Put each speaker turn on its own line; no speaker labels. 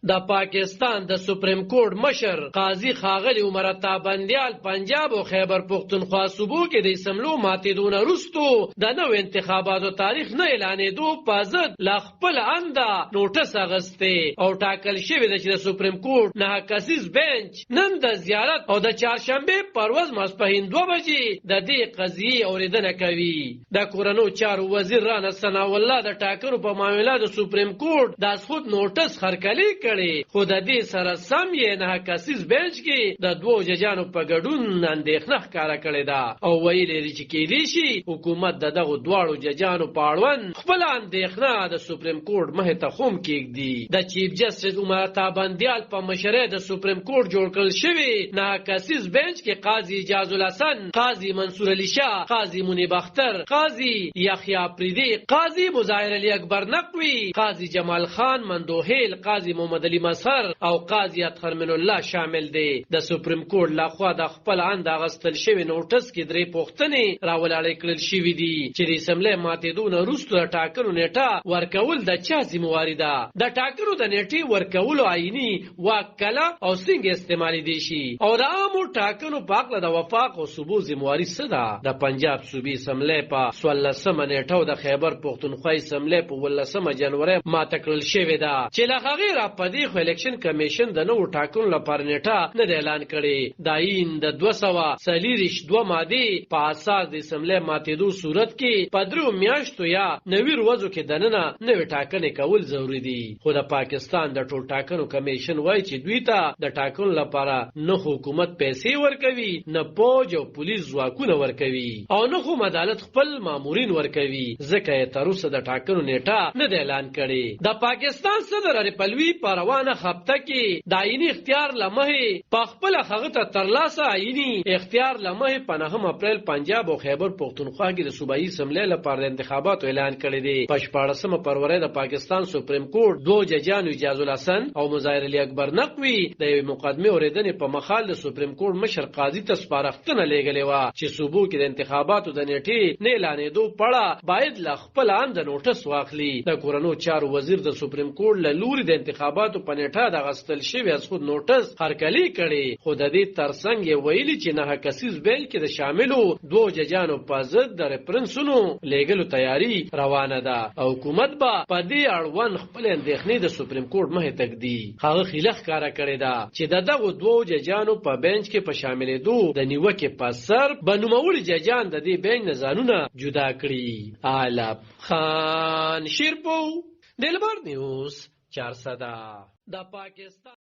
د پاکستان د سپریم کورټ مشر قاضي ښاغلي عمر عطا بندیال پنجاب او خیبر پختونخوا صوبو کې د اسمبلو ماتېدونه وروستو د نوو انتخاباتو تاریخ نه اعلانېدو په ضد لا خپل انده نوټس اخیستی او ټاکل شوې ده چې د سپریم کورټ 9 کسیز بینچ نن د زیارت او د چهارشنبې پر ورځ ماسپښین 2 بجې د دې قضیې اورېدنه کوي. د کورنیو چارو وزیر رانا ثناء الله د ټاکنو په معامله د سپریم کورټ د اسخود نوټس هرکلی خو د دې سره سم یې 9 کسیز بینچ کې د 2 ججانو په ګډون اندېښنه ښکاره کړې ده او ویلي دي چې کېدای شي حکومت د دغو دواړو ججانو په اړوند خپله اندېښنه د سپریم کورټ مخې ته خوم کېږدي. د چیف جسټس عمر عطا بندیال په مشرۍ د سپریم کورټ جوړ کړل شوي 9 کسیز بینچ کې قاضي اجاز الحسن، قاضي منصور علي شاه، قاضي منیب اختر، قاضي یحیی اپریدی، قاضي مظاهر علي اکبر نقوی، قاضي جمال خان مندوهیل، قاضي محمد علی مظهر او قاضي اطهر من الله شامل دي. د سپریم کورټ لخوا د خپل اند اغستل شوی نوټس کې 3 پوښتنې راولاړې کړل شوې دي چې د اسمبلی ماتېدونه وروسته د ټاکنو نیټه ورکول د چا ذمہواري ده. د ټاکنو د نیټې ورکولو آئینی واک کله او څنګه استعمالي دي شي او د عامو ټاکنو په اړه د وفاق او ثبوت ذمہواري څه ده. د پنجاب صوبې اسمبلی په 14مه نیټه او د خیبر پختونخوا اسمبلی په 18 جنوري ماته کړل شوې ده چې له هغې راپدې خو الیکشن کمیشن د نوو ټاکنو لپاره نیټه نه دی اعلان کړې. د آئین د 242 مادې په اساس د اسمبلی ماتېدو صورت کې په 3 میاشتو یا 90 ورځو کې دننه نوې ټاکنې کول ضروري دي. خو د پاکستان د ټول ټاکنو کمیشن وایي چې دوی ته د ټاکنو لپاره نه حکومت پیسې ورکوي، نه پوج او پولیس ځواکونه ورکوي او نه هم عدالت خپل مامورین ورکوي، ځکه یې تر اوسه د ټاکنو نیټه نه دی اعلان کړې. د پاکستان صدر ریپلوي په روانه هفته کې د آئینی اختیار لمحې په خپل هغه ته ترلاسه آئینی اختیار لمحې په 9 اپریل پنجاب او خیبر پختونخوا کې د صوبایي اسمبلی لپاره د انتخاباتو اعلان کړی دی. په 14مه فروری د پاکستان سپریم کورټ 2 ججانو اجاز الحسن او مظاهر علي اکبر نقوی د یوې مقدمې اورېدنې په مخال د سپریم کورټ مشر قاضي ته سپارښتنه لېږلې وه چې صوبو کې د انتخاباتو د نیټې نه اعلانېدو په اړه باید له خپل انده نوټس واخلي. د کورنیو چارو وزیر د سپریم کورټ له لوري د انتخاباتو په نیټه د غستل شوی از خود نوټس هرکلی کړي، خو د دې ترڅنګ یې ویلي چې 9 کسیز بیل کې د شاملو 2 ججانو په ضد د ریفرنسونو لېږلو تیاری روانه ده او حکومت به په دې اړوند خپل اندېښنې د سپریم کورټ مخې ته ږدي. هغه خیله ښکاره کړې ده چې د دغو 2 ججانو په بینچ کې په شاملېدو د نیوکې په سر به نوموړي ججان د دې بینچ نه ځانونه جدا کړي. علب خان شیرپو، دلبر نیوز 400 د پاکستان